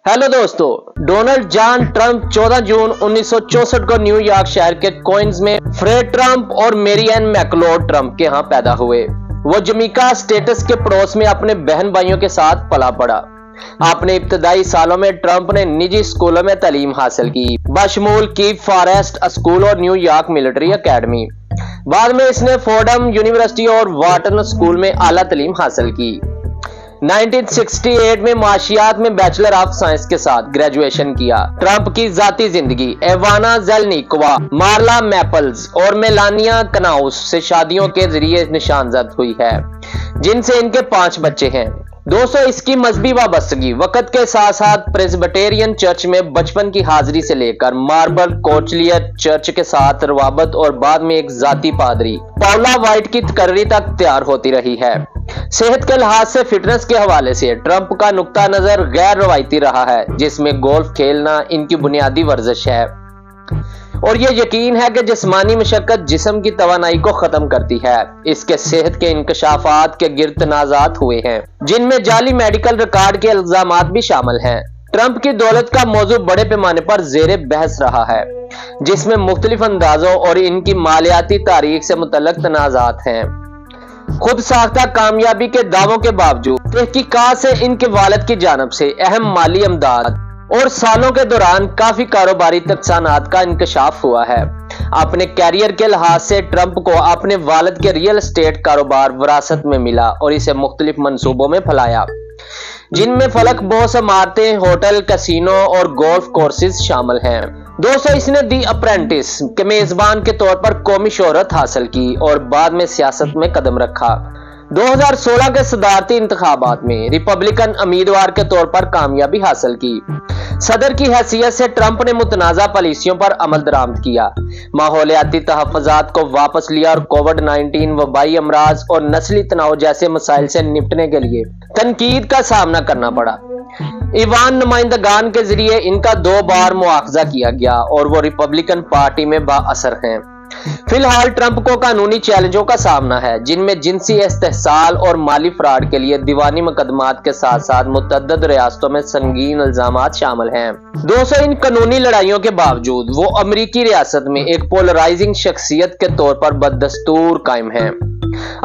Hello दोस्तों, Donald John Trump 14 जून 1964 को New York शहर के क्वींस में फ्रेड ट्रंप और मेरी-एन मैकलोड ट्रंप के यहाँ पैदा हुए। वो जमीका स्टेट्स के पड़ोस में अपने बहन भाइयों के साथ पला पड़ा। अपने इब्तदाई सालों में ट्रंप ने निजी स्कूलों में तालीम हासिल की, बशमूल कीप फॉरेस्ट स्कूल और न्यूयॉर्क मिलिट्री एकेडमी। बाद में इसने फोर्डम यूनिवर्सिटी और वाटन स्कूल में आला तालीम हासिल की। 1968 में माशियात में बैचलर ऑफ साइंस के साथ ग्रेजुएशन किया। ट्रंप की जाती जिंदगी एवाना जेलनिकोवा, मार्ला मैपल्स और मेलानिया कनाउस से शादियों के जरिए निशानजद हुई है, जिनसे इनके 5 बच्चे हैं। दोस्तों, इसकी मजहबी वाबस्तगी वक्त के साथ साथ प्रेस्बिटेरियन चर्च में बचपन की हाजिरी से लेकर मार्बल कोचलियर चर्च के साथ रवाबत और बाद में एक जाती पादरी पाउला वाइट की तकर्री तक तैयार होती रही है। सेहत के लिहाज से फिटनेस के हवाले से ट्रंप का नुक्ता नजर गैर रवायती रहा है, जिसमें गोल्फ खेलना इनकी बुनियादी वर्जिश है और ये यकीन है कि जिस्मानी मशक्कत जिस्म की तवानाई को खत्म करती है। इसके सेहत के इंकशाफात के गिर्द तनाज़ात हुए हैं, जिनमें जाली मेडिकल रिकॉर्ड के इल्जामात भी शामिल हैं। ट्रंप की दौलत का मौजू बड़े पैमाने पर ज़ेरे बहस रहा है, जिसमें मुख्तलिफ अंदाजों और इनकी मालियाती तारीख से मुतल्लक तनाज़ात हैं। खुद साख्ता कामयाबी के दावों के बावजूद तहकीकात से इनके वालिद की जानिब से अहम माली इमदाद और सालों के दौरान काफी कारोबारी नुकसानात का इंकशाफ हुआ है। अपने कैरियर के लिहाज से ट्रंप को अपने वालिद के रियल एस्टेट कारोबार विरासत में मिला और इसे मुख्तलिफ मंसूबों में फैलाया, जिनमें फलक बोस इमारतें, होटल, कैसीनो और गोल्फ कोर्सेज शामिल हैं। दोस्तों, इसने दी अप्रेंटिस के मेजबान के तौर पर कौमी शोहरत हासिल की और बाद में सियासत में कदम रखा। 2016 के सदारती इंतखाबात में रिपब्लिकन उम्मीदवार के तौर पर कामयाबी हासिल की। सदर की हैसियत से ट्रंप ने मुतनाज़ा पॉलिसियों पर अमल दरामद किया, माहौलियाती तहफ़्फ़ुज़ात को वापस लिया और कोविड-19, वबाई अमराज और नस्ली तनाव जैसे मसाइल से निपटने के लिए तनकीद का सामना करना पड़ा। ईवान नुमाइंदगान के जरिए इनका 2 बार मुआखजा किया गया और वो रिपब्लिकन पार्टी में बाअसर हैं। फिलहाल ट्रंप को कानूनी चैलेंजों का सामना है, जिनमें जिनसी इस्तेहसाल और माली फ्रॉड के लिए दीवानी मुकदमात के साथ साथ मुतअद्दिद रियासतों में संगीन इल्जामात शामिल हैं। दोस्तों, इन कानूनी लड़ाइयों के बावजूद वो अमरीकी रियासत में एक पोलराइजिंग शख्सियत के तौर पर बदस्तूर कायम हैं।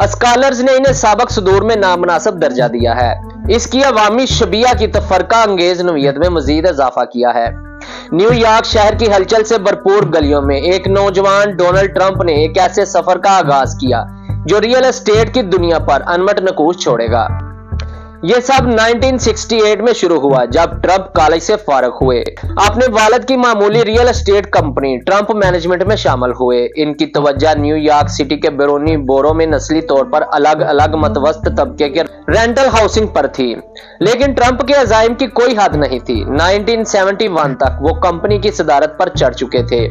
स्कॉलर्स ने इन्हें साबक सदूर में नामनासिब दर्जा दिया है। इसकी अवामी शबिया की तफरका अंगेज नोयत में मजीद इजाफा किया है। न्यूयॉर्क शहर की हलचल से भरपूर गलियों में एक नौजवान डोनाल्ड ट्रंप ने एक ऐसे सफर का आगाज किया जो रियल एस्टेट की दुनिया पर अनमट नकूश छोड़ेगा। यह सब 1968 में शुरू हुआ, जब ट्रंप कॉलेज से फारिग हुए। अपने वालिद की मामूली real estate company Trump management में शामिल हुए। इनकी तवज्जो न्यूयॉर्क सिटी के बैरूनी बोरों में नस्ली तौर पर अलग अलग मतवस्त तबके के रेंटल हाउसिंग पर थी, लेकिन ट्रंप के अज़ाइम की कोई हद नहीं थी। 1971 तक वो कंपनी की सदारत पर चढ़ चुके थे,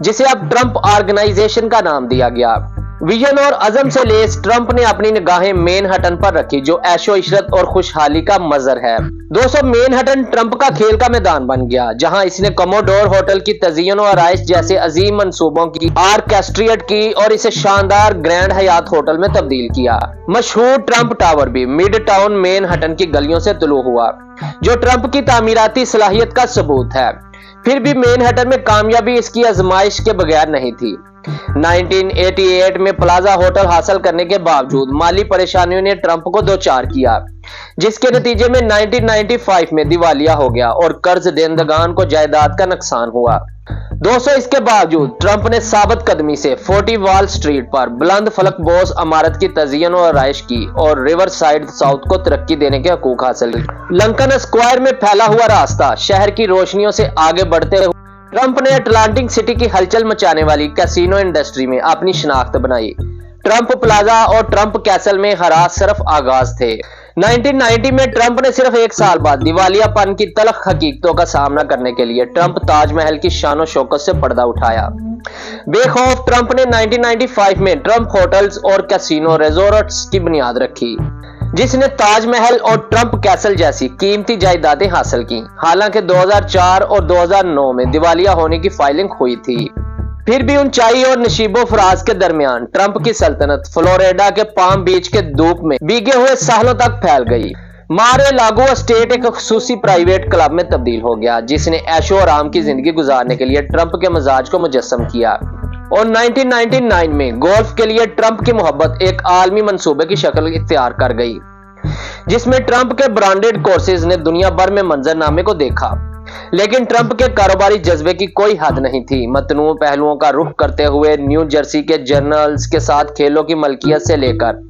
जिसे अब ट्रंप ऑर्गेनाइजेशन का नाम दिया गया। विजन और अज़म से लेस ट्रंप ने अपनी निगाहें मैनहट्टन पर रखी, जो ऐशो इशरत और खुशहाली का मजर है। दोस्तों, मैनहट्टन ट्रंप का खेल का मैदान बन गया, जहां इसने कमोडोर होटल की तज़यीन और आराइश जैसे अजीम मंसूबों की ऑर्केस्ट्रेट की और इसे शानदार ग्रैंड हयात होटल में तब्दील किया। मशहूर ट्रंप टावर भी मिड टाउन मैनहट्टन की गलियों से तुलू हुआ, जो ट्रंप की तामीराती सलाहियत का सबूत है। फिर भी मैनहट्टन में कामयाबी इसकी आजमाइश के बगैर नहीं थी। 1988 में प्लाजा होटल हासिल करने के बावजूद माली परेशानियों ने ट्रंप को दो चार किया, जिसके नतीजे में 1995 में दिवालिया हो गया और कर्ज देनदगान को जायदाद का नुकसान हुआ। दोस्तों, इसके बावजूद ट्रंप ने साबित कदमी से 40 वॉल स्ट्रीट पर बुलंद फलक बोस इमारत की तज़यीन और आराइश की और रिवर साइड साउथ को तरक्की देने के हकूक हासिल किए। लंकन स्क्वायर में फैला हुआ रास्ता शहर की रोशनियों से आगे बढ़ते हुए ट्रंप ने अटलांटिक सिटी की हलचल मचाने वाली कैसीनो इंडस्ट्री में अपनी शनाख्त बनाई। ट्रंप प्लाजा और ट्रंप कैसल में हरास सिर्फ आगाज थे। 1990 में ट्रंप ने सिर्फ 1 साल बाद दिवालियापन की तलख हकीकतों का सामना करने के लिए ट्रंप ताजमहल की शान शौकत से पर्दा उठाया। बेखौफ ट्रंप ने 1995 में ट्रंप होटल्स और कैसीनो रिजॉर्ट्स की बुनियाद रखी, जिसने ताजमहल और ट्रंप कैसल जैसी कीमती जायदादें हासिल की। हालांकि 2004 और 2009 में दिवालिया होने की फाइलिंग हुई थी, फिर भी ऊंचाई और नशीबो फराज के दरमियान ट्रंप की सल्तनत फ्लोरिडा के पाम बीच के धूप में भीगे हुए सालों तक फैल गई। मारे लागू एस्टेट एक खसूसी प्राइवेट क्लब में तब्दील हो गया, जिसने ऐशो आराम की जिंदगी गुजारने के लिए ट्रंप के मिजाज को मुजस्सम किया। और 1999 में गोल्फ के लिए ट्रंप की मोहब्बत एक आलमी मंसूबे की शक्ल इख्तियार कर गई, जिसमें ट्रंप के ब्रांडेड कोर्सेज ने दुनिया भर में मंजरनामे को देखा। लेकिन ट्रंप के कारोबारी जज्बे की कोई हद नहीं थी। मतनू पहलुओं का रुख करते हुए न्यू जर्सी के जर्नल्स के साथ खेलों की मलकियत से लेकर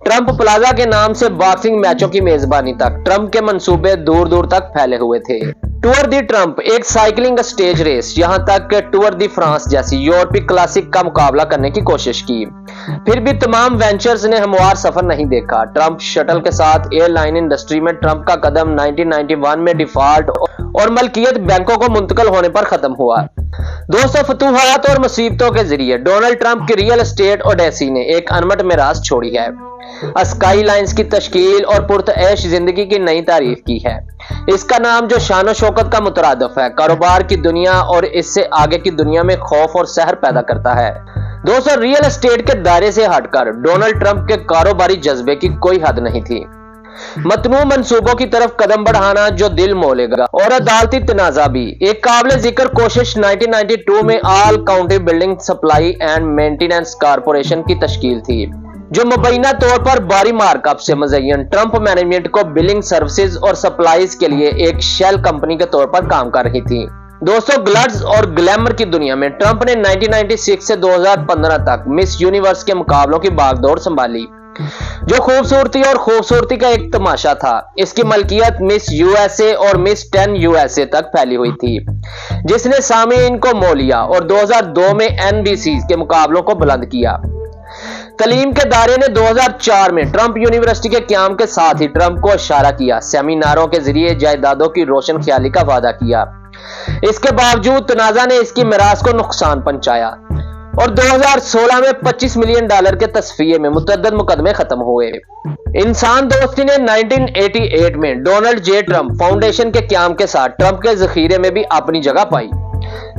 ट्रंप प्लाजा के नाम से बॉक्सिंग मैचों की मेजबानी तक ट्रंप के मंसूबे दूर दूर तक फैले हुए थे। टूर दी ट्रंप एक साइकिलिंग स्टेज रेस, यहां तक कि टूर दी फ्रांस जैसी यूरोपीय क्लासिक का मुकाबला करने की कोशिश की। फिर भी तमाम वेंचर्स ने हमवार सफर नहीं देखा। ट्रंप शटल के साथ एयरलाइन इंडस्ट्री में ट्रंप का कदम 1991 में डिफॉल्ट और मलकियत बैंकों को मुंतकिल होने पर खत्म हुआ। दोस्तों, फतूहात और मुसीबतों के जरिए डोनाल्ड ट्रंप की रियल एस्टेट ओडेसी ने एक अनमट मिरास छोड़ी है। स्काई लाइन्स की तश्कील और पुरतऐश जिंदगी की नई तारीफ की है। इसका नाम जो शान शौकत का मुतरादिफ है, कारोबार की दुनिया और इससे आगे की दुनिया में खौफ और सहर पैदा करता है। दोस्तों, रियल एस्टेट के दायरे से हटकर डोनाल्ड ट्रंप के कारोबारी जज्बे की कोई हद नहीं थी। मतनू मंसूबों की तरफ कदम बढ़ाना जो दिल मोलेगा, और अदालती तनाजा भी। एक काबिल जिक्र कोशिश 1992 में all county building supply and maintenance corporation की तश्कील थी, जो मुबैना तौर पर भारी मार्कअप से मुज़य्यन ट्रंप मैनेजमेंट को बिलिंग सर्विसेज और सप्लाईज के लिए एक शेल कंपनी के तौर पर काम कर रही थी। दोस्तों, ग्लड्स और ग्लैमर की दुनिया में ट्रंप ने 1996 से 2015 तक मिस यूनिवर्स के मुकाबलों की बागडोर संभाली, जो खूबसूरती और खूबसूरती का एक तमाशा था। इसकी मलकियत मिस यूएसए और मिस 10 यूएसए तक फैली हुई थी, जिसने सामीन को मोह लिया और 2002 में एनबीसी के मुकाबलों को बुलंद किया। तलीम के दायरे ने 2004 में ट्रंप यूनिवर्सिटी के क़याम के साथ ही ट्रंप को इशारा किया, सेमिनारों के जरिए जायदादों की रोशन ख्याली का वादा किया। इसके बावजूद तनाजा ने इसकी मिरास को नुकसान पहुंचाया और 2016 में $25 मिलियन के तस्फिये में मुतअद्दिद मुकदमे खत्म हुए। इंसान दोस्ती ने 1988 में डोनाल्ड जे ट्रंप फाउंडेशन के क़याम के साथ ट्रंप के जखीरे में भी अपनी जगह पाई।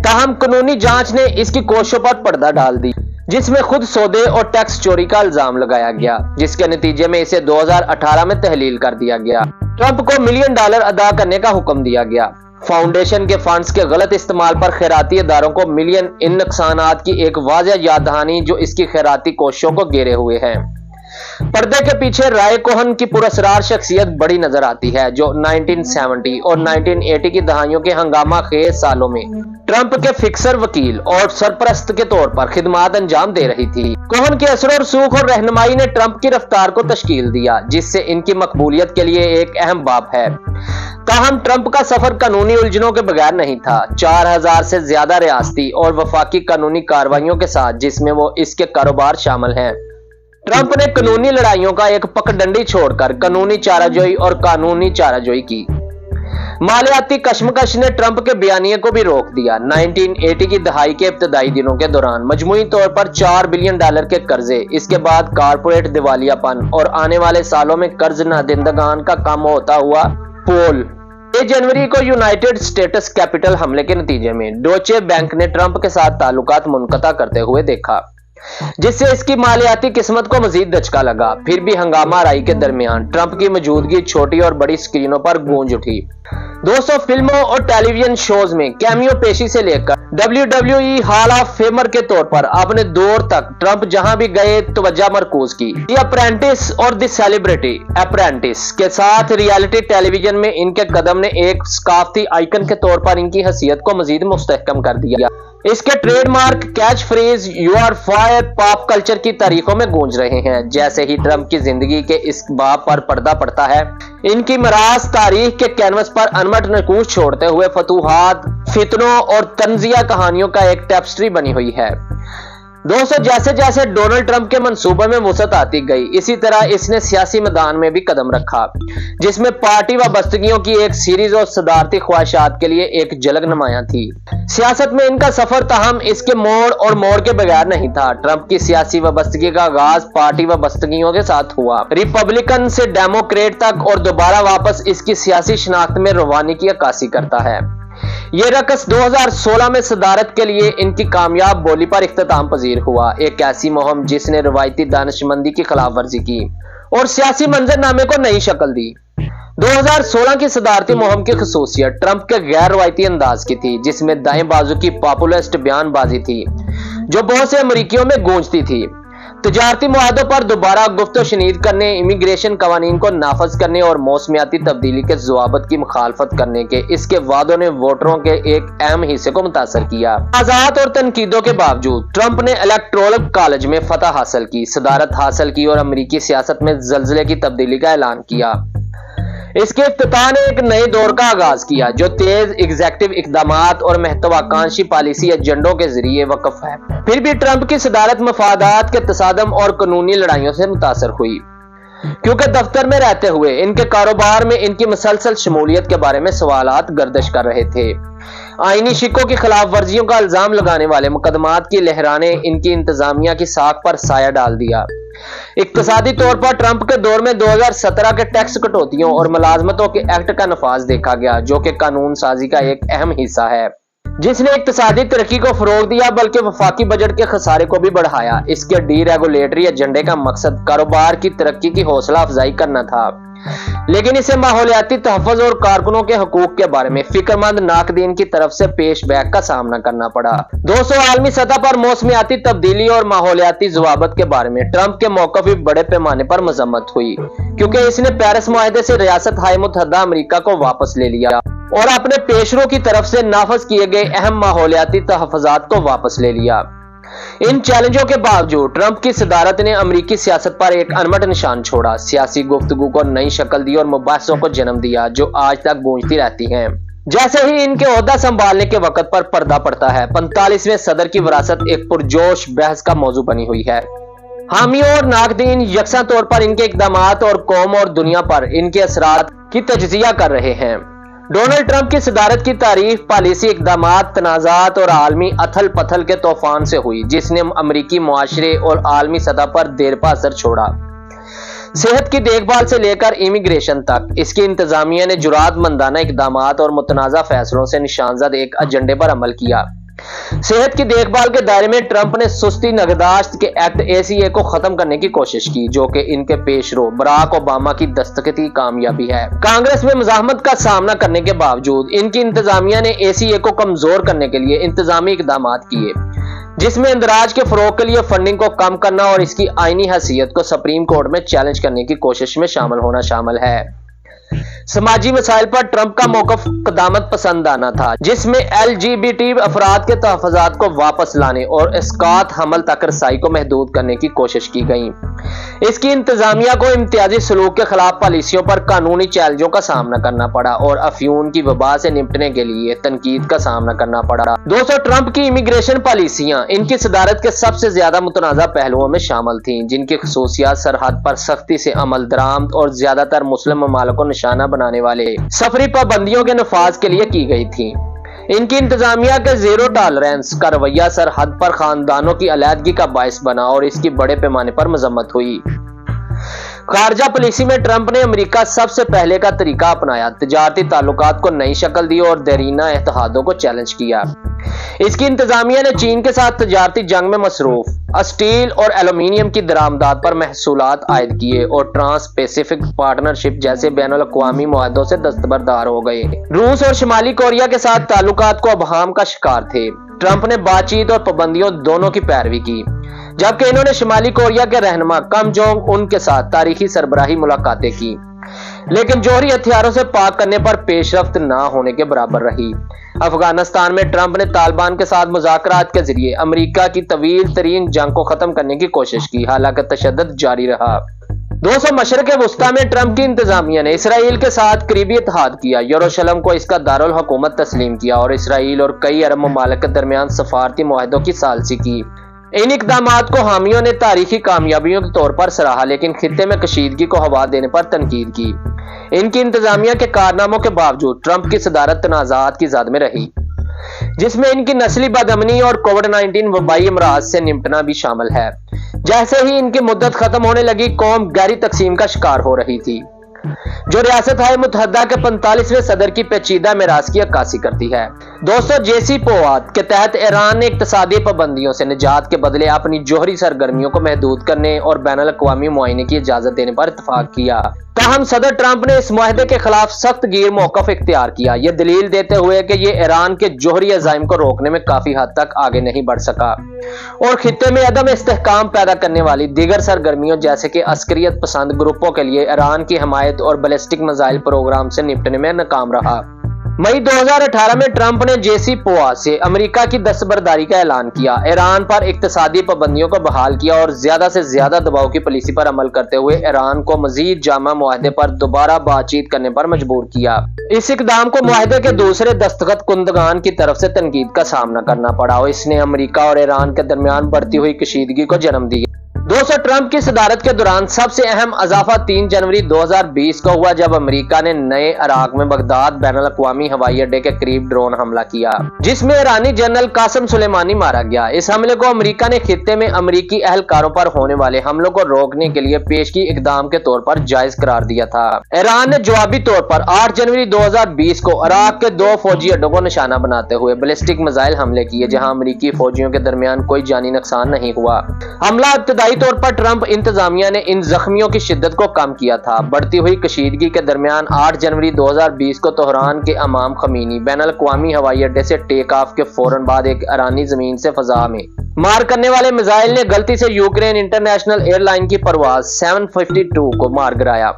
ताहम कानूनी जांच ने इसकी कोशिशों पर पर्दा डाल दी, जिसमें खुद सौदे और टैक्स चोरी का इल्जाम लगाया गया, जिसके नतीजे में इसे 2018 में तहलील कर दिया गया। ट्रंप को $1 मिलियन अदा करने का हुक्म दिया गया। फाउंडेशन के फंड्स के गलत इस्तेमाल पर खैराती इदारों को मिलियन इन नुकसानात की एक वाज़ेह याद दहानी जो इसकी खैराती कोशिशों को घेरे हुए है। पर्दे के पीछे राय कोहन की पुरस्कार शख्सियत बड़ी नजर आती है, जो 1970 और 1980 की दहाइयों के हंगामा खेज सालों में ट्रंप के फिक्सर, वकील और सरपरस्त के तौर पर खिदमात अंजाम दे रही थी। कोहन के असर और सूख और रहनुमाई ने ट्रंप की रफ्तार को तश्कील दिया, जिससे इनकी मकबूलियत के लिए एक अहम बाब है। ताहम ट्रंप का सफर कानूनी उलझनों के बगैर नहीं था। 4000 से ज्यादा रियासती और वफाकी कानूनी कार्रवाइयों के साथ, जिसमें वो इसके कारोबार शामिल हैं। ट्रंप ने कानूनी लड़ाइयों का एक पगडंडी छोड़कर कानूनी चाराजोई और कानूनी चाराजोई की। मालियाती कशमकश ने ट्रंप के बयानिए को भी रोक दिया। 1980 की दहाई के इब्तदाई दिनों के दौरान मजमूई तौर पर $4 बिलियन के कर्जे, इसके बाद कारपोरेट दिवालियापन और आने वाले सालों में कर्ज नादिंदगान का कम होता हुआ पोल। 1 जनवरी को यूनाइटेड स्टेट्स कैपिटल हमले के नतीजे में डोचे बैंक ने ट्रंप के साथ ताल्लुकात मुनक़ता करते हुए देखा, जिससे इसकी मालियाती किस्मत को मजीद धचका लगा। फिर भी हंगामा आराई के दरमियान ट्रंप की मौजूदगी छोटी और बड़ी स्क्रीनों पर गूंज उठी। दोस्तों, फिल्मों और टेलीविजन शोज में कैमियो पेशी से लेकर WWE हॉल ऑफ फेमर के तौर पर अपने दौर तक ट्रंप जहां भी गए तवज्जो मरकूज की। द अप्रेंटिस और द सेलिब्रिटी अप्रेंटिस के साथ रियलिटी टेलीविजन में इनके कदम ने एक सकाफती आइकन के तौर पर इनकी हैसियत को मजीद मुस्तहकम कर दिया। इसके trademark catch phrase "you are fired" pop culture की तारीखों में गूंज रहे हैं। जैसे ही ट्रंप की जिंदगी के इस बाब पर पर्दा पड़ता है, इनकी मिरास तारीख के कैनवस पर अनमट नकूश छोड़ते हुए फतूहात, फितनों और तंजिया कहानियों का एक टेप्स्ट्री बनी हुई है। दोस्तों, जैसे जैसे डोनाल्ड ट्रंप के मंसूबे में वसअत आती गई, इसी तरह इसने सियासी मैदान में भी कदम रखा, जिसमें पार्टी वाबस्तगियों की एक सीरीज और सदारती ख्वाहिशात के लिए एक झलक नुमायां थी। सियासत में इनका सफर ताहम इसके मोड़ के बगैर नहीं था। ट्रंप की सियासी वाबस्तगी का आगाज पार्टी वाबस्तगियों के साथ हुआ, रिपब्लिकन से डेमोक्रेट तक, और दोबारा वापस इसकी सियासी शनाख्त में रवानी की अक्कासी करता है। ये रकस 2016 में सदारत के लिए इनकी कामयाब बोली पर इख्तिताम पजीर हुआ। एक ऐसी मुहिम जिसने रवायती दानिशमंदी की खिलाफ वर्जी की اور سیاسی منظرنامے کو نئی شکل دی۔ 2016 کی صدارتی مہم کی خصوصیت ٹرمپ کے غیر روایتی انداز کی تھی، جس میں دائیں بازو کی پاپولسٹ بیان بازی تھی جو بہت سے امریکیوں میں گونجتی تھی۔ تجارتی معاہدوں پر دوبارہ گفت و شنید کرنے، امیگریشن قوانین کو نافذ کرنے اور موسمیاتی تبدیلی کے ضوابط کی مخالفت کرنے کے اس کے وعدوں نے ووٹروں کے ایک اہم حصے کو متاثر کیا۔ تنازعات اور تنقیدوں کے باوجود ٹرمپ نے الیکٹورل کالج میں فتح حاصل کی، صدارت حاصل کی اور امریکی سیاست میں زلزلے کی تبدیلی کا اعلان کیا۔ اس کے افتتاح نے ایک نئے دور کا آغاز کیا جو تیز ایگزیکٹو اقدامات اور محتواکانشی پالیسی ایجنڈوں کے ذریعے وقف ہے۔ پھر بھی ٹرمپ کی صدارت مفادات کے تصادم اور قانونی لڑائیوں سے متاثر ہوئی، کیونکہ دفتر میں رہتے ہوئے ان کے کاروبار میں ان کی مسلسل شمولیت کے بارے میں سوالات گردش کر رہے تھے۔ آئینی شکوں کی خلاف ورزیوں کا الزام لگانے والے مقدمات کی لہروں نے ان کی انتظامیہ کی ساکھ پر سایہ ڈال دیا۔ اقتصادی طور پر ٹرمپ کے دور میں 2017 کے ٹیکس کٹوتیوں اور ملازمتوں کے ایکٹ کا نفاذ دیکھا گیا، جو کہ قانون سازی کا ایک اہم حصہ ہے، جس نے اقتصادی ترقی کو فروغ دیا بلکہ وفاقی بجٹ کے خسارے کو بھی بڑھایا۔ اس کے ڈی ریگولیٹری ایجنڈے کا مقصد کاروبار کی ترقی کی حوصلہ افزائی کرنا تھا، لیکن اسے ماحولیاتی تحفظ اور کارکنوں کے حقوق کے بارے میں فکر مند ناقدین کی طرف سے پیش بیک کا سامنا کرنا پڑا۔ دوستو، عالمی سطح پر موسمیاتی تبدیلی اور ماحولیاتی ضوابط کے بارے میں ٹرمپ کے موقف بھی بڑے پیمانے پر مذمت ہوئی، کیونکہ اس نے پیرس معاہدے سے ریاست ہائے متحدہ امریکہ کو واپس لے لیا اور اپنے پیشرو کی طرف سے نافذ کیے گئے اہم ماحولیاتی تحفظات کو واپس لے لیا۔ ان چیلنجوں کے باوجود ٹرمپ کی صدارت نے امریکی سیاست پر ایک انمٹ نشان چھوڑا، سیاسی گفتگو کو نئی شکل دی اور مباحثوں کو جنم دیا جو آج تک گونجتی رہتی ہیں۔ جیسے ہی ان کے عہدہ سنبھالنے کے وقت پر پردہ پڑتا ہے، 45ویں صدر کی وراثت ایک پرجوش بحث کا موضوع بنی ہوئی ہے۔ حامیوں اور ناقدین یکساں طور پر ان کے اقدامات اور قوم اور دنیا پر ان کے اثرات کی تجزیہ کر رہے ہیں۔ ڈونلڈ ٹرمپ کی صدارت کی تعریف پالیسی اقدامات، تنازعات اور عالمی اتھل پتھل کے طوفان سے ہوئی، جس نے امریکی معاشرے اور عالمی سطح پر دیرپا اثر چھوڑا۔ صحت کی دیکھ بھال سے لے کر امیگریشن تک، اس کی انتظامیہ نے جرات مندانہ اقدامات اور متنازع فیصلوں سے نشانزد ایک ایجنڈے پر عمل کیا۔ صحت کی دیکھ بھال کے دائرے میں ٹرمپ نے سستی نگہداشت کے ایکٹ ACA کو ختم کرنے کی کوشش کی، جو کہ ان کے پیشرو براک اوباما کی دستخطی کامیابی ہے۔ کانگریس میں مزاحمت کا سامنا کرنے کے باوجود ان کی انتظامیہ نے ACA کو کمزور کرنے کے لیے انتظامی اقدامات کیے، جس میں اندراج کے فروغ کے لیے فنڈنگ کو کم کرنا اور اس کی آئینی حیثیت کو سپریم کورٹ میں چیلنج کرنے کی کوشش میں شامل ہونا شامل ہے۔ سماجی مسائل پر ٹرمپ کا موقف قدامت پسندانہ تھا، جس میں LGBT افراد کے تحفظات کو واپس لانے اور اسقاط حمل تک رسائی کو محدود کرنے کی کوشش کی گئی۔ اس کی انتظامیہ کو امتیازی سلوک کے خلاف پالیسیوں پر قانونی چیلنجوں کا سامنا کرنا پڑا اور افیون کی وبا سے نمٹنے کے لیے تنقید کا سامنا کرنا پڑا۔ دوستو، ٹرمپ کی امیگریشن پالیسیاں ان کی صدارت کے سب سے زیادہ متنازع پہلوؤں میں شامل تھیں، جن کی خصوصیات سرحد پر سختی سے عمل درآمد اور زیادہ تر مسلم ممالک کو نشانہ بنانے والے سفری پابندیوں کے نفاذ کے لیے کی گئی تھی۔ ان کی انتظامیہ کے زیرو ٹالرنس کا رویہ سرحد پر خاندانوں کی علیحدگی کا باعث بنا اور اس کی بڑے پیمانے پر مذمت ہوئی۔ خارجہ پالیسی میں ٹرمپ نے امریکہ سب سے پہلے کا طریقہ اپنایا، تجارتی تعلقات کو نئی شکل دی اور دیرینہ اتحادوں کو چیلنج کیا۔ اس کی انتظامیہ نے چین کے ساتھ تجارتی جنگ میں مصروف اسٹیل اور ایلومینیم کی درآمدات پر محصولات عائد کیے اور ٹرانس پیسیفک پارٹنرشپ جیسے بین الاقوامی معاہدوں سے دستبردار ہو گئے۔ روس اور شمالی کوریا کے ساتھ تعلقات کو ابہام کا شکار تھے۔ ٹرمپ نے بات چیت اور پابندیوں دونوں کی پیروی کی، جبکہ انہوں نے شمالی کوریا کے رہنما کم جونگ ان کے ساتھ تاریخی سربراہی ملاقاتیں کی، لیکن جوہری ہتھیاروں سے پاک کرنے پر پیش رفت نہ ہونے کے برابر رہی۔ افغانستان میں ٹرمپ نے طالبان کے ساتھ مذاکرات کے ذریعے امریکہ کی طویل ترین جنگ کو ختم کرنے کی کوشش کی، حالانکہ تشدد جاری رہا۔ دوستو، مشرق وسطیٰ میں ٹرمپ کی انتظامیہ نے اسرائیل کے ساتھ قریبی اتحاد کیا، یروشلم کو اس کا دارالحکومت تسلیم کیا اور اسرائیل اور کئی عرب ممالک کے درمیان سفارتی معاہدوں کی ثالثی کی۔ ان اقدامات کو حامیوں نے تاریخی کامیابیوں کے طور پر سراہا، لیکن خطے میں کشیدگی کو ہوا دینے پر تنقید کی۔ ان کی انتظامیہ کے کارناموں کے باوجود ٹرمپ کی صدارت تنازعات کی زد میں رہی، جس میں ان کی نسلی بدامنی اور کووڈ-19 وبائی امراض سے نمٹنا بھی شامل ہے۔ جیسے ہی ان کی مدت ختم ہونے لگی، قوم گہری تقسیم کا شکار ہو رہی تھی۔ جو ریاست متحدہ کے 45ویں صدر کی پیچیدہ میراث کی عکاسی کرتی ہے۔ دوستو، جیسی پوات کے تحت ایران نے اقتصادی پابندیوں سے نجات کے بدلے اپنی جوہری سرگرمیوں کو محدود کرنے اور بین الاقوامی معاہدے کی اجازت دینے پر اتفاق کیا۔ تاہم صدر ٹرمپ نے اس معاہدے کے خلاف سخت گیر موقف اختیار کیا، یہ دلیل دیتے ہوئے کہ یہ ایران کے جوہری عزائم کو روکنے میں کافی حد تک آگے نہیں بڑھ سکا اور خطے میں عدم استحکام پیدا کرنے والی دیگر سرگرمیوں جیسے کہ عسکریت پسند گروپوں کے لیے ایران کی حمایت اور بیلسٹک میزائل پروگرام سے نپٹنے میں ناکام رہا۔ مئی 2018 میں ٹرمپ نے جیسی پووا سے امریکہ کی دستبرداری کا اعلان کیا، ایران پر اقتصادی پابندیوں کو بحال کیا اور زیادہ سے زیادہ دباؤ کی پالیسی پر عمل کرتے ہوئے ایران کو مزید جامع معاہدے پر دوبارہ بات چیت کرنے پر مجبور کیا۔ اس اقدام کو معاہدے کے دوسرے دستخط کنندگان کی طرف سے تنقید کا سامنا کرنا پڑا اور اس نے امریکہ اور ایران کے درمیان بڑھتی ہوئی کشیدگی کو جنم دیا۔ دوستو، ٹرمپ کی صدارت کے دوران سب سے اہم اضافہ 3 جنوری 2020 کو ہوا جب امریکہ نے نئے عراق میں بغداد بین الاقوامی ہوائی اڈے کے قریب ڈرون حملہ کیا، جس میں ایرانی جنرل قاسم سلیمانی مارا گیا۔ اس حملے کو امریکہ نے خطے میں امریکی اہلکاروں پر ہونے والے حملوں کو روکنے کے لیے پیشگی اقدام کے طور پر جائز قرار دیا تھا۔ ایران نے جوابی طور پر 8 جنوری 2020 کو عراق کے 2 فوجی اڈوں کو نشانہ بناتے ہوئے بیلسٹک میزائل حملے کیے، جہاں امریکی فوجیوں کے درمیان کوئی جانی نقصان نہیں ہوا۔ حملہ ابتدائی طور پر ٹرمپ انتظامیہ نے ان زخمیوں کی شدت کو کم کیا تھا۔ بڑھتی ہوئی کشیدگی کے درمیان 8 جنوری 2020 کو تہران کے امام خمینی بین الاقوامی ہوائی اڈے سے ٹیک آف کے فوراً بعد ایک ایرانی زمین سے فضا میں مار کرنے والے میزائل نے غلطی سے یوکرین انٹرنیشنل ایئر لائن کی پرواز 752 کو مار گرایا،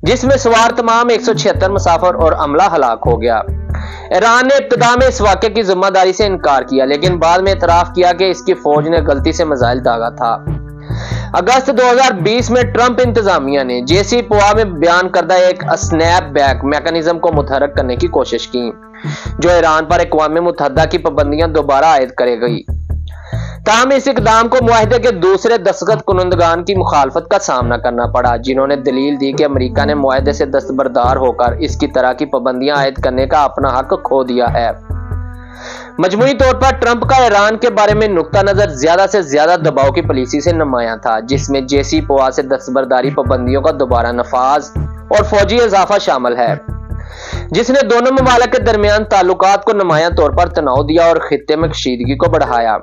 جس میں سوار تمام 176 مسافر اور عملہ ہلاک ہو گیا۔ ایران نے ابتدا میں اس واقعے کی ذمہ داری سے انکار کیا، لیکن بعد میں اعتراف کیا کہ اس کی فوج نے غلطی سے میزائل داغا تھا۔ اگست 2020 میں ٹرمپ انتظامیہ نے جیسی پووا میں بیان کردہ ایک اسنیپ بیک میکانزم کو متحرک کرنے کی کوشش کی، جو ایران پر اقوام متحدہ کی پابندیاں دوبارہ عائد کرے گی۔ تاہم اس اقدام کو معاہدے کے دوسرے دستخط کنندگان کی مخالفت کا سامنا کرنا پڑا، جنہوں نے دلیل دی کہ امریکہ نے معاہدے سے دستبردار ہو کر اس کی طرح کی پابندیاں عائد کرنے کا اپنا حق کھو دیا ہے۔ مجموعی طور پر ٹرمپ کا ایران کے بارے میں نقطہ نظر زیادہ سے زیادہ دباؤ کی پالیسی سے نمایاں تھا، جس میں جیسی پووا سے دستبرداری پابندیوں کا دوبارہ نفاذ اور فوجی اضافہ شامل ہے، جس نے دونوں ممالک کے درمیان تعلقات کو نمایاں طور پر تناؤ دیا اور خطے میں کشیدگی کو بڑھایا۔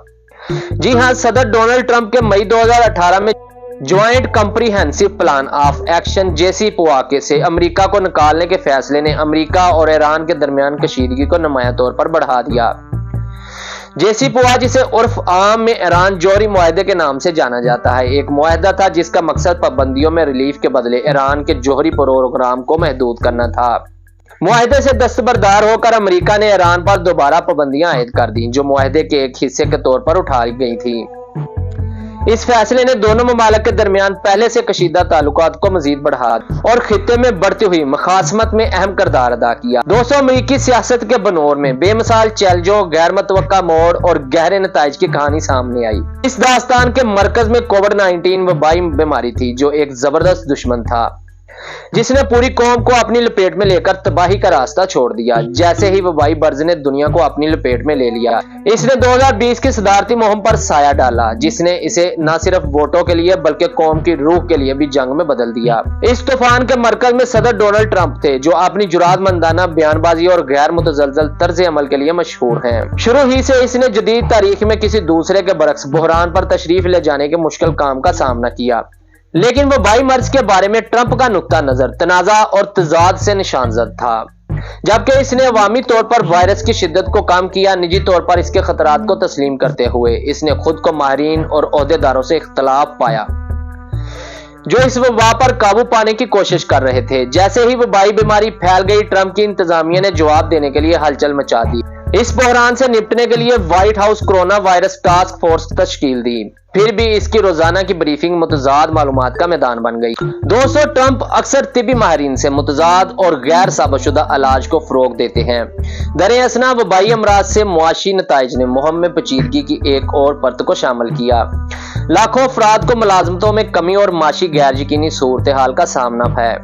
جی ہاں، صدر ڈونلڈ ٹرمپ کے مئی 2018 میں joint comprehensive plan of action جیسی پووا سے امریکہ کو نکالنے کے فیصلے نے امریکہ اور ایران کے درمیان کشیدگی کو نمایاں طور پر بڑھا دیا۔ جیسی پووا، جسے عرف عام میں ایران جوہری معاہدے کے نام سے جانا جاتا ہے، ایک معاہدہ تھا جس کا مقصد پابندیوں میں ریلیف کے بدلے ایران کے جوہری پروگرام کو محدود کرنا تھا۔ معاہدے سے دستبردار ہو کر امریکہ نے ایران پر دوبارہ پابندیاں عائد کر دیں، جو معاہدے کے ایک حصے کے طور پر اٹھائی گئی تھیں۔ اس فیصلے نے دونوں ممالک کے درمیان پہلے سے کشیدہ تعلقات کو مزید بڑھا اور خطے میں بڑھتی ہوئی مخاصمت میں اہم کردار ادا کیا۔ دوستو، امریکی سیاست کے بنور میں بے مثال چیلنجوں، غیر متوقع موڑ اور گہرے نتائج کی کہانی سامنے آئی۔ اس داستان کے مرکز میں کووڈ-19 وبائی بیماری تھی، جو ایک زبردست دشمن تھا جس نے پوری قوم کو اپنی لپیٹ میں لے کر تباہی کا راستہ چھوڑ دیا۔ جیسے ہی وبائی مرض نے دنیا کو اپنی لپیٹ میں لے لیا، اس نے 2020 کی صدارتی مہم پر سایہ ڈالا، جس نے اسے نہ صرف ووٹوں کے لیے بلکہ قوم کی روح کے لیے بھی جنگ میں بدل دیا۔ اس طوفان کے مرکز میں صدر ڈونلڈ ٹرمپ تھے، جو اپنی جرات مندانہ بیان بازی اور غیر متزلزل طرز عمل کے لیے مشہور ہیں۔ شروع ہی سے اس نے جدید تاریخ میں کسی دوسرے کے برعکس بحران پر تشریف لے جانے کے مشکل کام کا سامنا کیا، لیکن وبائی مرض کے بارے میں ٹرمپ کا نقطہ نظر تنازع اور تضاد سے نشان زد تھا۔ جبکہ اس نے عوامی طور پر وائرس کی شدت کو کم کیا، نجی طور پر اس کے خطرات کو تسلیم کرتے ہوئے اس نے خود کو ماہرین اور عہدیداروں سے اختلاف پایا جو اس وبا پر قابو پانے کی کوشش کر رہے تھے۔ جیسے ہی وبائی بیماری پھیل گئی، ٹرمپ کی انتظامیہ نے جواب دینے کے لیے ہلچل مچا دی۔ اس بحران سے نپٹنے کے لیے white house corona virus task force تشکیل دی، پھر بھی اس کی روزانہ کی بریفنگ متضاد معلومات کا میدان بن گئی۔ دوستو، ٹرمپ اکثر طبی ماہرین سے متضاد اور غیر ثابت شدہ علاج کو فروغ دیتے ہیں۔ در اثنا وبائی امراض سے معاشی نتائج نے مہم میں پیچیدگی کی ایک اور پرت کو شامل کیا۔ لاکھوں افراد کو ملازمتوں میں کمی اور معاشی غیر یقینی صورتحال کا سامنا ہے۔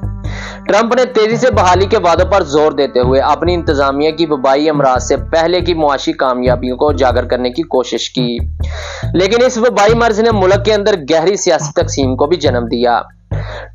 ٹرمپ نے تیزی سے بحالی کے وعدوں پر زور دیتے ہوئے اپنی انتظامیہ کی وبائی امراض سے پہلے کی معاشی کامیابیوں کو اجاگر کرنے کی کوشش کی، لیکن اس وبائی مرض نے ملک کے اندر گہری سیاسی تقسیم کو بھی جنم دیا۔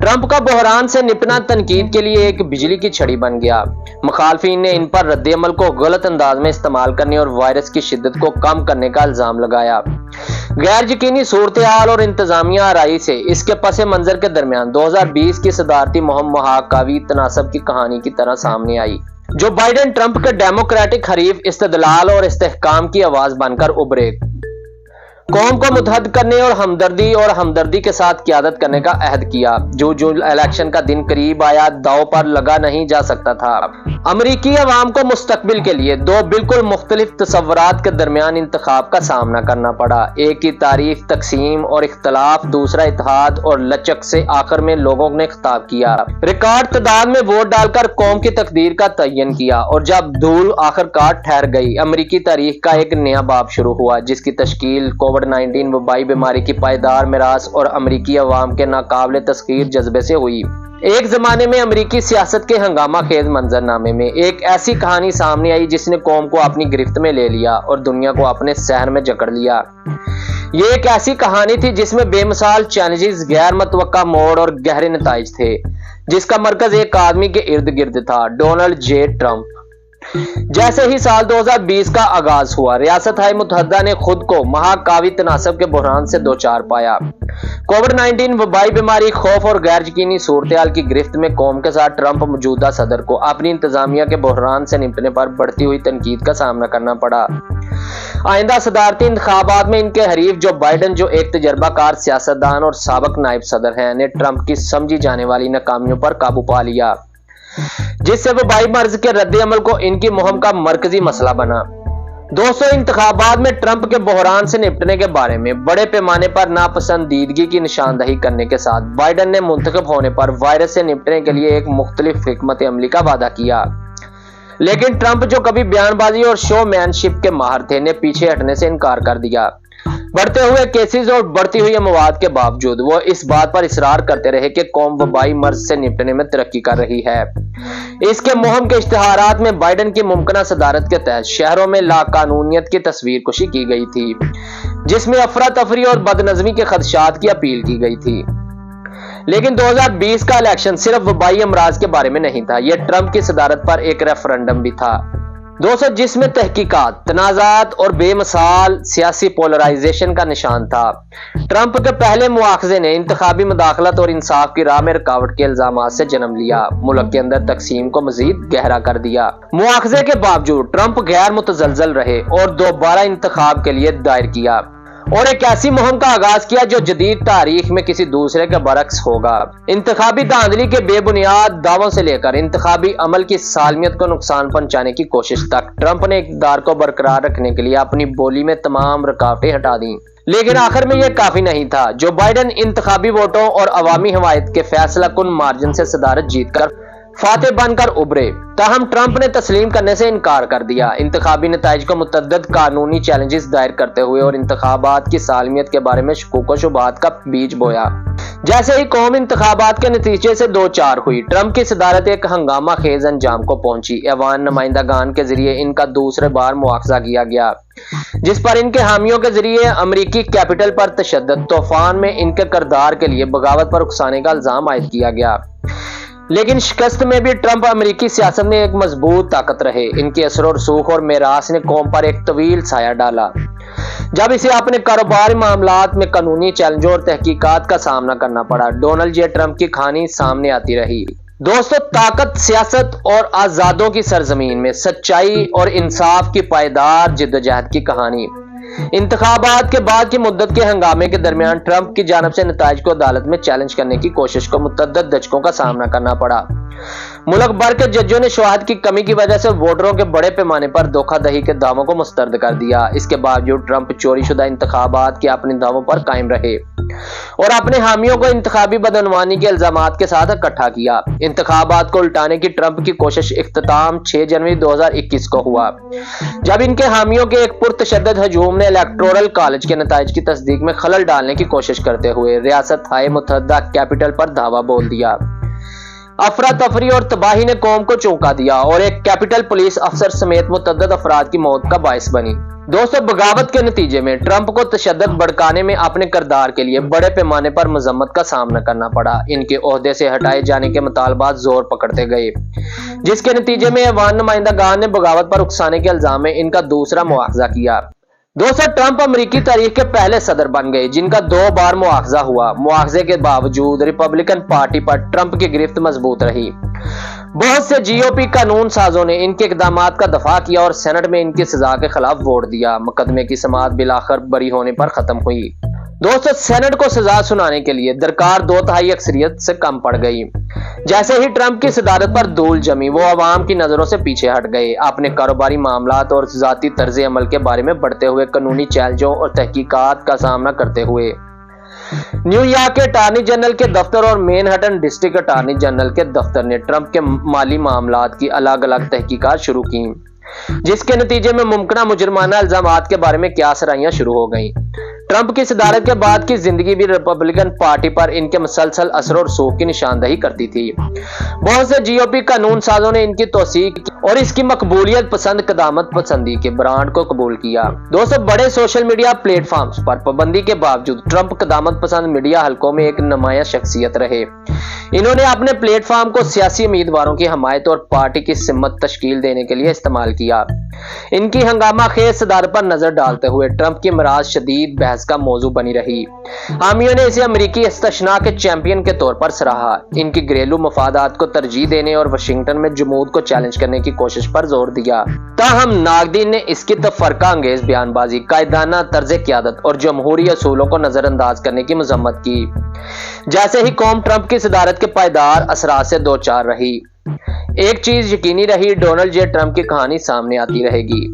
ट्रंप का बहरान से निपटना तनकीद के लिए एक बिजली की छड़ी बन गया। मुखालफिन ने इन पर रद्द-ए-अमल को गलत अंदाज में इस्तेमाल करने और वायरस की शिद्दत को कम करने का इल्जाम लगाया। गैर यकीनी सूरत-ए-हाल और इंतजामिया आराई से इसके पस मंजर के दरमियान 2020 की सदारती मुहिम महाकावी तनासब की कहानी की तरह सामने आई। जो बाइडेन ट्रंप के डेमोक्रेटिक हरीफ इस्तदलाल और इस्तेहकाम की आवाज बनकर उभरे, कौम को मुतहद करने और हमदर्दी के साथ क़यादत करने का अहद किया। जो इलेक्शन का दिन करीब आया, दांव पर लगा नहीं जा सकता था। अमरीकी अवाम को मुस्तकबिल के लिए दो बिल्कुल मुख्तलिफ तसव्वुरात के दरमियान इंतखाब का सामना करना पड़ा। एक की तारीफ तकसीम और इख्तलाफ, दूसरा इत्तेहाद और लचक से आखिर में लोगों ने खिताब किया। रिकॉर्ड तादाद में वोट डालकर कौम की तकदीर का तयन किया और जब धूल आखिरकार ठहर गई, अमरीकी तारीख का एक नया बाब शुरू हुआ, जिसकी तश्कील कोविड-19 वबाई बीमारी की पायदार मिरास और अमरीकी अवाम के नाकाबिले तस्खीर जज्बे से हुई। एक जमाने में अमरीकी सियासत के हंगामा खेज मंजरनामे में एक ऐसी कहानी सामने आई जिसने कौम को अपनी गिरफ्त में ले लिया और दुनिया को अपने सहर में जकड़ लिया। ये एक ऐसी कहानी थी जिसमें बेमिसाल चैलेंजेस, गैर मुतवक्का मोड़ और गहरे नताइज थे, जिसका मरकज एक आदमी के इर्द गिर्द था, डोनाल्ड जे ट्रंप। जैसे ही साल 2020 का आगाज हुआ, रियासत-ए मुत्तहदा ने खुद को महाकावी तनासब के बहरान से दोचार पाया। कोविड-19 वबाई बीमारी, खौफ और गैर यकीनी सूरत-ए-हाल की गिरफ्त में कौम के साथ ट्रंप मौजूदा सदर को अपनी इंतजामिया के बहरान से निपटने पर बढ़ती हुई तनकीद का सामना करना पड़ा। आइंदा सदारती इंतखाबात में इनके हरीफ जो बाइडेन, जो एक तजर्बाकार सियासतदान और साबिक नायब सदर हैं, ने ट्रंप की समझी जाने वाली नाकामियों पर काबू पा लिया, जिससे वबाई मर्ज के रद्द-ए-अमल को इनकी मुहिम का मरकजी मसला बना। दोस्तों, इंतखाबात में ट्रंप के बहरान से निपटने के बारे में बड़े पैमाने पर नापसंदीदगी की निशानदही करने के साथ बाइडेन ने मुंतखब होने पर वायरस से निपटने के लिए एक मुख्तलिफ हिकमत अमली का वादा किया। लेकिन ट्रंप, जो कभी बयानबाजी और शोमैनशिप के माहिर थे, ने पीछे हटने से इनकार कर दिया। बढ़ते हुए केसेस और बढ़ती हुई अमवात के बावजूद वो इस बात पर इसरार करते रहे कि कौम वबाई मर्ज से निपटने में तरक्की कर रही है। इसके मुहिम के इश्तिहारात में बाइडेन की मुमकिना सदारत के तहत शहरों में लाकानूनियत की तस्वीर कुशी की गई थी, जिसमें अफरा तफरी और बदनज़मी के खदशात की अपील की गई थी। लेकिन 2020 का इलेक्शन सिर्फ वबाई अमराज के बारे में नहीं था, यह ट्रंप की सदारत पर एक रेफरेंडम भी था दोस्तों, जिसमें तहकीकात, तनाज़ात और बेमिसाल सियासी पोलराइजेशन का निशान था। ट्रंप के पहले मुआखजे ने इंतखाबी मुदाखलत और इंसाफ की राह में रुकावट के इल्जामात से जन्म लिया, मुल्क के अंदर तकसीम को मजीद गहरा कर दिया। मुआखजे के बावजूद ट्रंप गैर मुतजलजल रहे और दोबारा इंतखाब के लिए दायर किया और एक ऐसी मुहिम का आगाज किया जो जदीद तारीख में किसी दूसरे के बरक्स होगा। इंतखाबी धांधली के बेबुनियाद दावों से लेकर इंतखाबी अमल की सालमियत को नुकसान पहुंचाने की कोशिश तक, ट्रंप ने इक़्तिदार को बरकरार रखने के लिए अपनी बोली में तमाम रुकावटें हटा दी। लेकिन आखिर में यह काफी नहीं था। जो बाइडेन इंतखाबी वोटों और अवामी हमायत के फैसला कुन मार्जिन से सदारत जीतकर फातेह बनकर उभरे, ताहम ट्रंप ने तस्लीम करने से इनकार कर दिया। इंतखाबी नताइज को मुतअद्दिद कानूनी चैलेंजेस दायर करते हुए और इंतखाबात की सालमियत के बारे में शकूक व शुबहात का बीज बोया। जैसे ही कौम इंतखाबात के नतीजे से दो चार हुई, ट्रंप की सदारत एक हंगामा खेज अंजाम को पहुंची। ऐवान नुमाइंदगान के जरिए इनका दूसरे बार मुआखजा किया गया, जिस पर इनके हामियों के जरिए अमरीकी कैपिटल पर तशद्दुद, तूफान में इनके किरदार के लिए बगावत पर उकसाने का इल्जाम आयद किया गया। लेकिन शिकस्त में भी ट्रंप अमरीकी सियासत में एक मजबूत ताकत रहे। इनके असर और सूख और मेरास ने कौम पर एक तवील साया डाला, जब इसे अपने कारोबारी मामलात में कानूनी चैलेंजों और तहकीकात का सामना करना पड़ा। डोनाल्ड जे ट्रंप की कहानी सामने आती रही। दोस्तों, ताकत, सियासत और आजादों की सरजमीन में सच्चाई और इंसाफ की पायदार जिद्दोजहद की कहानी। इंतखाबात के बाद की मुद्दत के हंगामे के दरमियान ट्रंप की जानिब से नताइज को अदालत में चैलेंज करने की कोशिश को मुतअद्दिद दचकों का सामना करना पड़ा। मुल्क भर के जजों ने शवाहद की कमी की वजह से वोटरों के बड़े पैमाने पर धोखाधड़ी के दावों को मुस्तरद कर दिया। इसके बावजूद ट्रंप चोरीशुदा इंतखाबात के अपने दावों पर कायम रहे और अपने हामियों को इंतखाबी बदअनवानी के इल्जामात के साथ इकट्ठा किया। इंतखाबात को उल्टाने की ट्रंप की कोशिश इख्तिताम 6 जनवरी 2021 को हुआ, जब इनके हामियों के एक पुरतशद्दद हजूम ने इलेक्टोरल कॉलेज के नताइज की तस्दीक में खलल डालने की कोशिश करते हुए रियासत-ए मुत्तहदा कैपिटल पर धावा बोल दिया। अफरा तफरी और तबाही ने कौम को चौंका दिया और एक कैपिटल पुलिस अफसर समेत मुतअद्दिद अफराद की मौत का बायस बनी। दोस्तों, बगावत के नतीजे में ट्रंप को तशद्दुद भड़काने में अपने किरदार के लिए बड़े पैमाने पर मजम्मत का सामना करना पड़ा। इनके ओहदे से हटाए जाने के मुतालबात जोर पकड़ते गए, जिसके नतीजे में ऐवान नुमाइंदगान ने बगावत पर उकसाने के इल्जाम में इनका दूसरा मुआवजा किया। दोस्तों, ट्रंप अमेरिकी तारीख के पहले सदर बन गए जिनका 2 बार मुआवजा हुआ। मुआवजे के बावजूद रिपब्लिकन पार्टी पर ट्रंप की गिरफ्त मजबूत रही। बहुत से जीओपी कानून साजों ने इनके इकदामात का दफा किया और सेनेट में इनकी सजा के खिलाफ वोट दिया। मुकदमे की समाअत बिलाखिर बरी होने पर खत्म हुई। दोस्तों, सेनेट को सजा सुनाने के लिए दरकार 2/3 अक्सरियत से कम पड़ गई। जैसे ही ट्रंप की सदारत पर धूल जमी, वो अवाम की नजरों से पीछे हट गए, अपने कारोबारी मामलात और जाती तर्ज अमल के बारे में बढ़ते हुए कानूनी चैलेंजों और तहकीकात का सामना करते हुए। न्यूयॉर्क के अटॉर्नी जनरल के दफ्तर और मैनहट्टन डिस्ट्रिक्ट अटॉर्नी जनरल के दफ्तर ने ट्रंप के माली मामलात की अलग अलग तहकीकात शुरू की, जिसके नतीजे में मुमकिन मुजरमाना इल्जामात के बारे में क्या सराहियां शुरू हो गईं। ट्रंप की सदारत के बाद की जिंदगी भी रिपब्लिकन पार्टी पर इनके मुसलसल असर और सूख की निशानदही करती थी। बहुत से जीओपी कानून साजों ने इनकी तौसीक और इसकी मकबूलियत पसंद कदामत पसंदी के ब्रांड को कबूल किया। दोस्तों, बड़े सोशल मीडिया प्लेटफॉर्म्स पर पाबंदी के बावजूद ट्रंप कदामत पसंद मीडिया हलकों में एक नुमाया शख्सियत रहे। इन्होंने अपने प्लेटफॉर्म को सियासी उम्मीदवारों की हमायत और पार्टी की सिम्मत तश्कील देने के लिए इस्तेमाल किया। इनकी हंगामा खेज सदारत पर नजर डालते हुए ट्रंप की मराज शदीद बहस का मौजू बनी रही। हामियों ने इसे अमेरिकी इस्तिशना के चैंपियन के तौर पर सराहा। इनकी घरेलू मफादात को तरजीह देने और वाशिंगटन में जमूद को चैलेंज करने की कोशिश पर जोर दिया। ताहम नागदीन ने इसकी तफरका अंगेज बयानबाजी, कायदाना तर्ज क़यादत और जमहूरी असूलों को नजरअंदाज करने की मजम्मत की। जैसे ही कौम ट्रंप की सदारत के पायदार असरात से दो चार रही, एक चीज यकीनी रही, डोनाल्ड जे ट्रंप की कहानी सामने आती रहेगी।